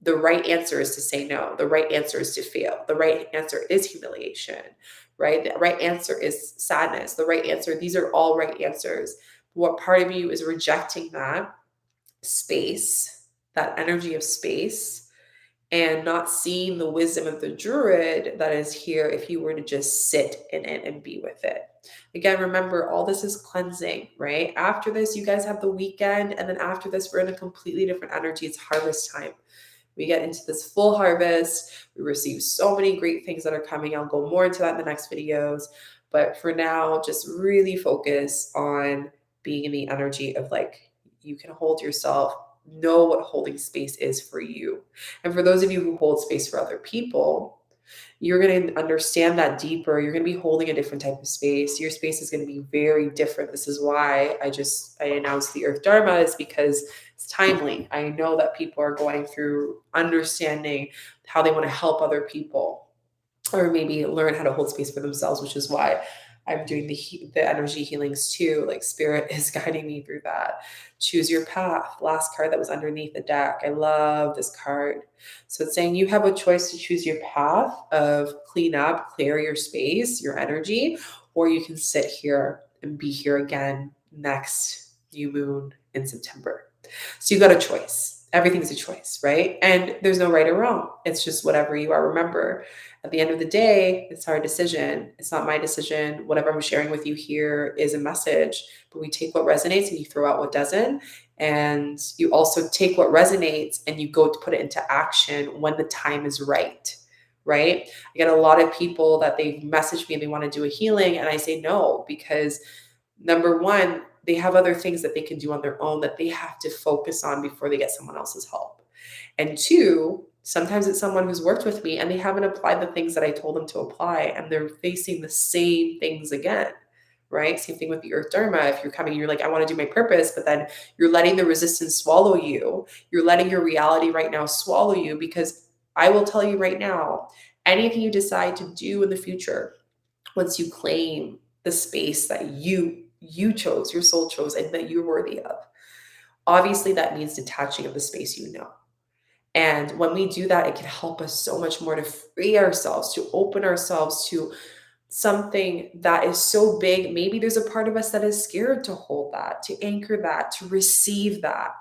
Speaker 1: the right answer is to say no. The right answer is to fail. The right answer is humiliation, right? The right answer is sadness. The right answer, these are all right answers. What part of you is rejecting that space, that energy of space, and not seeing the wisdom of the Druid that is here if you were to just sit in it and be with it. Again, remember, all this is cleansing, right? After this, you guys have the weekend, and then after this, we're in a completely different energy. It's harvest time. We get into this full harvest. We receive so many great things that are coming. I'll go more into that in the next videos. But for now, just really focus on being in the energy of like, you can hold yourself, know what holding space is for you. And for those of you who hold space for other people, you're going to understand that deeper. You're going to be holding a different type of space. Your space is going to be very different. This is why I announced the Earth Dharma, is because it's timely. I know that people are going through understanding how they want to help other people or maybe learn how to hold space for themselves, which is why I'm doing the energy healings too. Like spirit is guiding me through that. Choose your path. Last card that was underneath the deck. I love this card. So it's saying you have a choice to choose your path of clean up, clear your space, your energy, or you can sit here and be here again next new moon in September. So you got a choice. Everything's a choice, right? And there's no right or wrong. It's just whatever you are. Remember, at the end of the day, it's our decision. It's not my decision. Whatever I'm sharing with you here is a message, but we take what resonates and you throw out what doesn't. And you also take what resonates and you go to put it into action when the time is right. Right? I get a lot of people that they message me and they want to do a healing, and I say no, because number one, they have other things that they can do on their own that they have to focus on before they get someone else's help. And two, sometimes it's someone who's worked with me and they haven't applied the things that I told them to apply, and they're facing the same things again, right? Same thing with the Earth Dharma. If you're coming, you're like, I want to do my purpose, but then you're letting the resistance swallow you. You're letting your reality right now swallow you, because I will tell you right now, anything you decide to do in the future, once you claim the space that you chose, your soul chose, and that you're worthy of, obviously that means detaching of the space you know. And when we do that, it can help us so much more to free ourselves, to open ourselves to something that is so big. Maybe there's a part of us that is scared to hold that, to anchor that, to receive that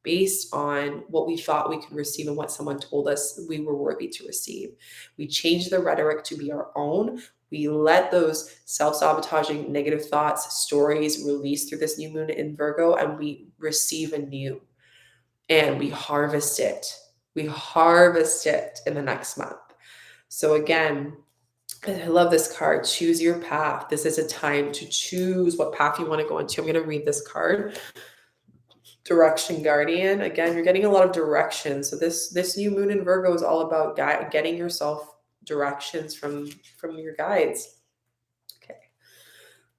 Speaker 1: based on what we thought we could receive and what someone told us we were worthy to receive. We change the rhetoric to be our own. We let those self-sabotaging negative thoughts, stories release through this new moon in Virgo, and we receive anew and we harvest it. We harvest it in the next month. So again, I love this card. Choose your path. This is a time to choose what path you want to go into. I'm going to read this card. Direction Guardian. Again, you're getting a lot of direction. So this new moon in Virgo is all about getting yourself directions from your guides. Okay.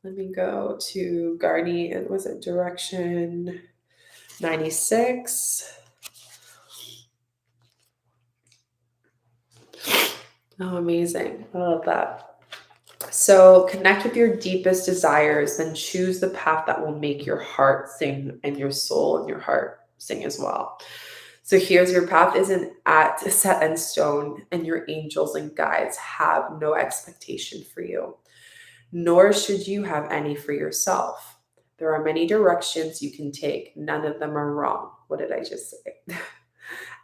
Speaker 1: Let me go to Guardian. Was it direction 96? Oh, amazing. I love that. So connect with your deepest desires, then choose the path that will make your heart sing and your soul and your heart sing as well. So here's your path isn't set in stone, and your angels and guides have no expectation for you, nor should you have any for yourself. There are many directions you can take. None of them are wrong. What did I just say?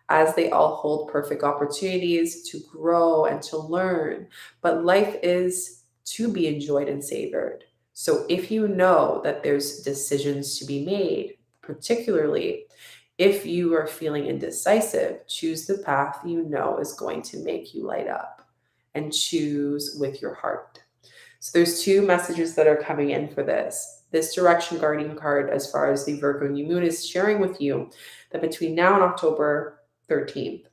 Speaker 1: As they all hold perfect opportunities to grow and to learn. But life is to be enjoyed and savored. So if you know that there's decisions to be made, particularly if you are feeling indecisive, choose the path you know is going to make you light up, and choose with your heart. So there's two messages that are coming in for this. This Direction Guardian card, as far as the Virgo new moon, is sharing with you that between now and October 13th,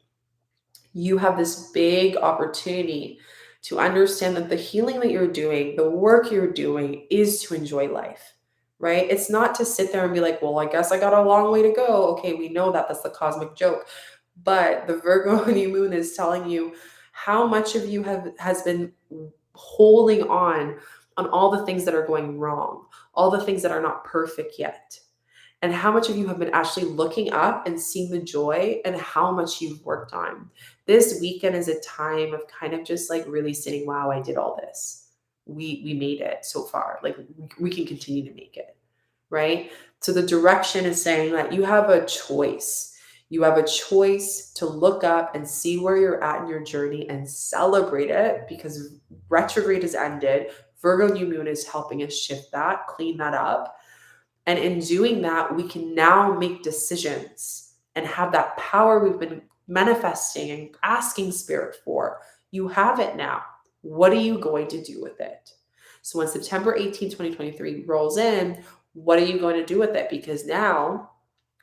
Speaker 1: you have this big opportunity to understand that the healing that you're doing, the work you're doing, is to enjoy life, right? It's not to sit there and be like, well, I guess I got a long way to go. Okay, we know that. That's the cosmic joke. But the Virgo new moon is telling you how much of you has been holding on all the things that are going wrong, all the things that are not perfect yet. And how much of you have been actually looking up and seeing the joy and how much you've worked on. This weekend is a time of kind of just like really sitting, wow, I did all this. We made it so far. Like we can continue to make it, right? So the direction is saying that you have a choice. You have a choice to look up and see where you're at in your journey and celebrate it, because retrograde has ended. Virgo new moon is helping us shift that, clean that up. And in doing that, we can now make decisions and have that power we've been manifesting and asking spirit for. You have it now. What are you going to do with it? So when September 18, 2023 rolls in, what are you going to do with it? Because now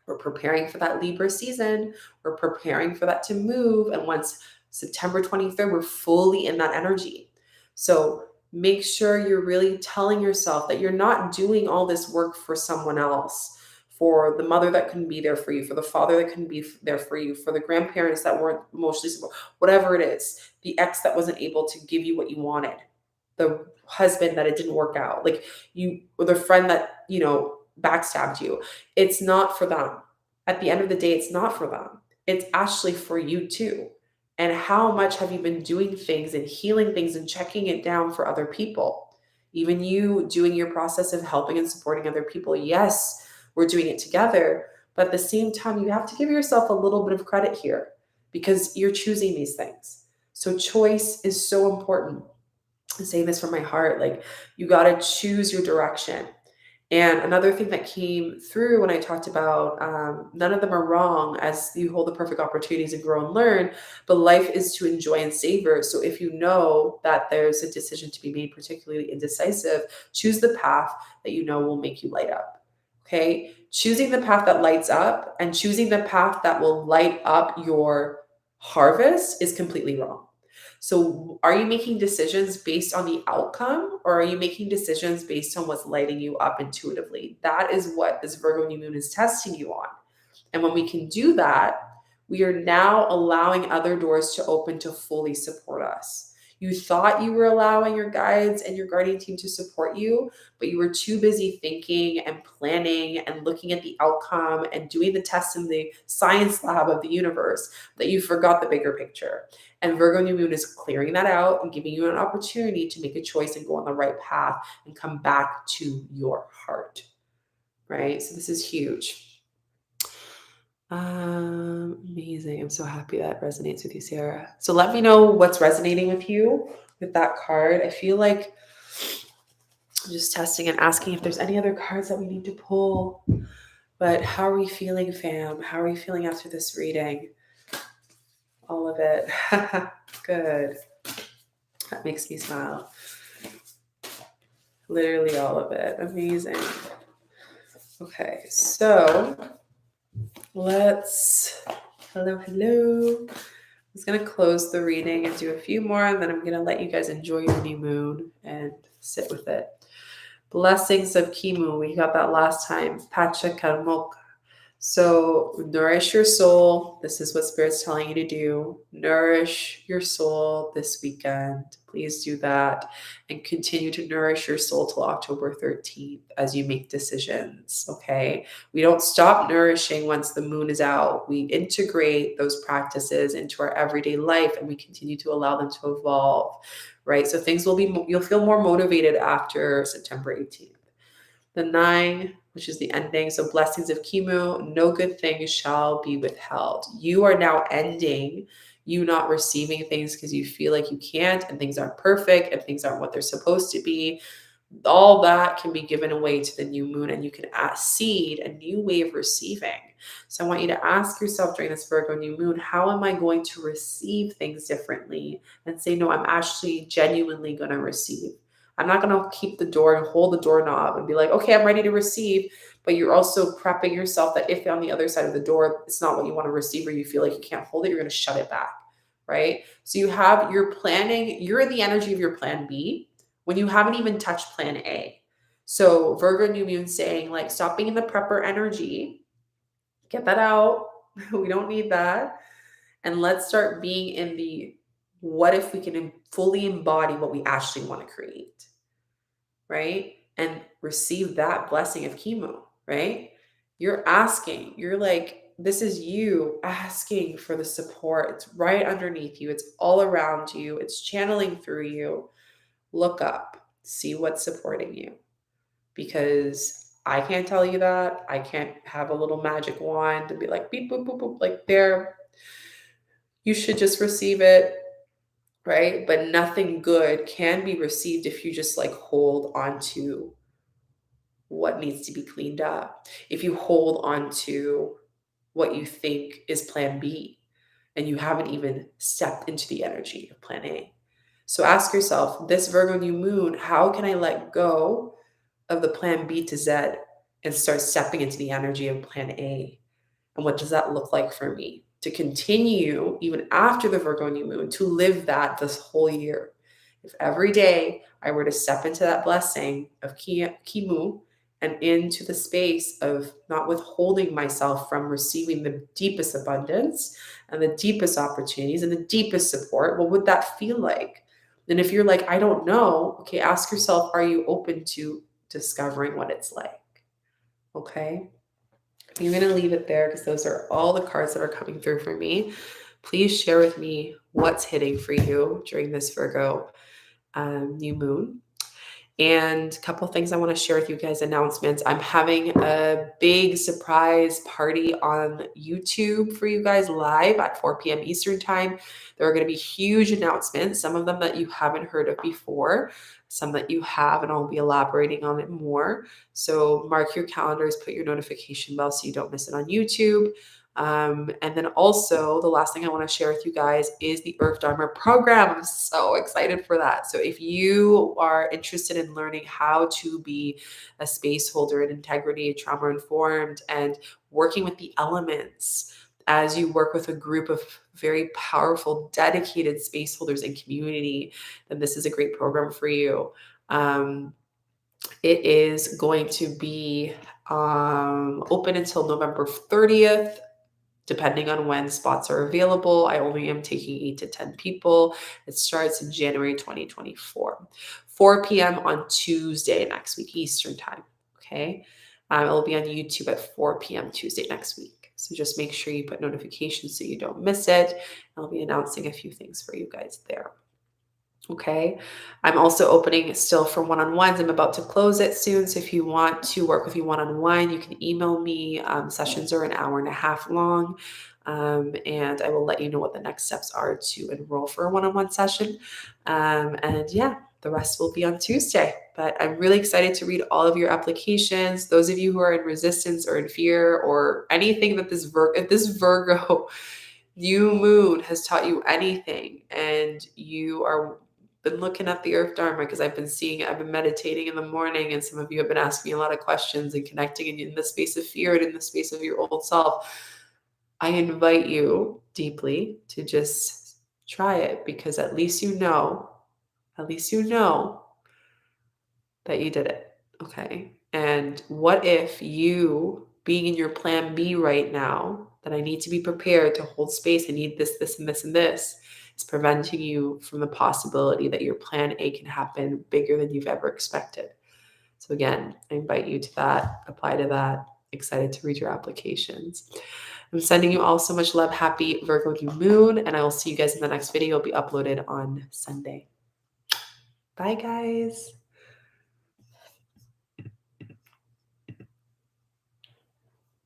Speaker 1: we're preparing for that Libra season. We're preparing for that to move. And once September 23rd, we're fully in that energy. So make sure you're really telling yourself that you're not doing all this work for someone else, for the mother that couldn't be there for you, for the father that couldn't be there for you, for the grandparents that weren't emotionally supportive, whatever it is, the ex that wasn't able to give you what you wanted. the husband that it didn't work out, like or the friend that, backstabbed you. It's not for them. At the end of the day, it's not for them. It's actually for you too. And how much have you been doing things and healing things and checking it down for other people? Even you doing your process of helping and supporting other people. Yes, we're doing it together. But at the same time, you have to give yourself a little bit of credit here because you're choosing these things. So choice is so important. I'm saying this from my heart. Like, you got to choose your direction. And another thing that came through when I talked about none of them are wrong as you hold the perfect opportunities and grow and learn, but life is to enjoy and savor. So if you know that there's a decision to be made, particularly indecisive, choose the path that you know will make you light up. Okay? Choosing the path that lights up and choosing the path that will light up your harvest is completely wrong. So are you making decisions based on the outcome, or are you making decisions based on what's lighting you up intuitively? That is what this Virgo new moon is testing you on. And when we can do that, we are now allowing other doors to open to fully support us. You thought you were allowing your guides and your guardian team to support you, but you were too busy thinking and planning and looking at the outcome and doing the tests in the science lab of the universe that you forgot the bigger picture. And Virgo new moon is clearing that out and giving you an opportunity to make a choice and go on the right path and come back to your heart, right? So this is huge. Amazing. I'm so happy that resonates with you, Sarah. So let me know what's resonating with you with that card. I feel like I'm just testing and asking if there's any other cards that we need to pull. But how are we feeling, fam? How are we feeling after this reading? All of it. Good. That makes me smile. Literally all of it. Amazing. Okay, so hello. I'm just going to close the reading and do a few more, and then I'm going to let you guys enjoy your new moon and sit with it. Blessings of 𝐾𝐸. We got that last time. Pacha Karmok. So nourish your soul. This is what Spirit's telling you to do. Nourish your soul this weekend. Please do that. And continue to nourish your soul till October 13th as you make decisions, okay? We don't stop nourishing once the moon is out. We integrate those practices into our everyday life and we continue to allow them to evolve, right? So things will be, you'll feel more motivated after September 18th. The 9, which is the ending. So blessings of 𝐾𝐸, no good thing shall be withheld. You are now ending you not receiving things because you feel like you can't and things aren't perfect and things aren't what they're supposed to be. All that can be given away to the new moon and you can seed a new way of receiving. So I want you to ask yourself during this Virgo new moon, how am I going to receive things differently? And say, no, I'm actually genuinely going to receive. I'm not going to keep the door and hold the doorknob and be like, okay, I'm ready to receive. But you're also prepping yourself that if on the other side of the door, it's not what you want to receive or you feel like you can't hold it, you're going to shut it back, right? So you're planning, you're in the energy of your plan B when you haven't even touched plan A. So Virgo new moon saying like, stop being in the prepper energy, get that out. We don't need that. And let's start being in the, what if we can fully embody what we actually want to create, right? And receive that blessing of 𝐾𝐸, right? You're asking, you're like, this is you asking for the support. It's right underneath you. It's all around you. It's channeling through you. Look up, see what's supporting you, because I can't tell you that. I can't have a little magic wand and be like, beep, boop, boop, boop, like there. You should just receive it, right? But nothing good can be received if you just like hold on to what needs to be cleaned up. If you hold on to what you think is plan B and you haven't even stepped into the energy of plan A. So ask yourself, this Virgo new moon, how can I let go of the plan B to Z and start stepping into the energy of plan A? And what does that look like for me to continue even after the Virgo new moon to live that this whole year? If every day I were to step into that blessing of 𝐾𝐸 and into the space of not withholding myself from receiving the deepest abundance and the deepest opportunities and the deepest support, what would that feel like? And if you're like, I don't know, okay, ask yourself, are you open to discovering what it's like? Okay. I'm going to leave it there because those are all the cards that are coming through for me. Please share with me what's hitting for you during this Virgo new moon. And a couple of things I want to share with you guys, announcements. I'm having a big surprise party on YouTube for you guys live at 4 p.m. Eastern time. There are going to be huge announcements, some of them that you haven't heard of before, some that you have, and I'll be elaborating on it more. So mark your calendars, put your notification bell so you don't miss it on YouTube. And then also the last thing I want to share with you guys is the Earth Dharma program. I'm so excited for that. So if you are interested in learning how to be a space holder in integrity, trauma informed, and working with the elements as you work with a group of very powerful, dedicated space holders and community, then this is a great program for you. It is going to be open until November 30th. Depending on when spots are available. I only am taking 8 to 10 people. It starts in January 2024, 4 p.m. on Tuesday next week, Eastern time. Okay. It will be on YouTube at 4 p.m. Tuesday next week. So just make sure you put notifications so you don't miss it. I'll be announcing a few things for you guys there. Okay. I'm also opening still for one-on-ones. I'm about to close it soon. So if you want to work with me one-on-one, you can email me. Sessions are an hour and a half long. And I will let you know what the next steps are to enroll for a one-on-one session. And yeah, the rest will be on Tuesday. But I'm really excited to read all of your applications. Those of you who are in resistance or in fear or anything that if this Virgo new moon has taught you anything, and you are been looking at the Earth Dharma, because I've been meditating in the morning, and some of you have been asking me a lot of questions and connecting in the space of fear and in the space of your old self. I invite you deeply to just try it, because at least you know that you did it. Okay. And what if you being in your plan B right now, that I need to be prepared to hold space, I need this, this, and this, and this, is preventing you from the possibility that your plan A can happen bigger than you've ever expected. So again, I invite you to that, apply to that. Excited to read your applications. I'm sending you all so much love. Happy Virgo new moon, and I will see you guys in the next video. It'll be uploaded on Sunday. Bye, guys.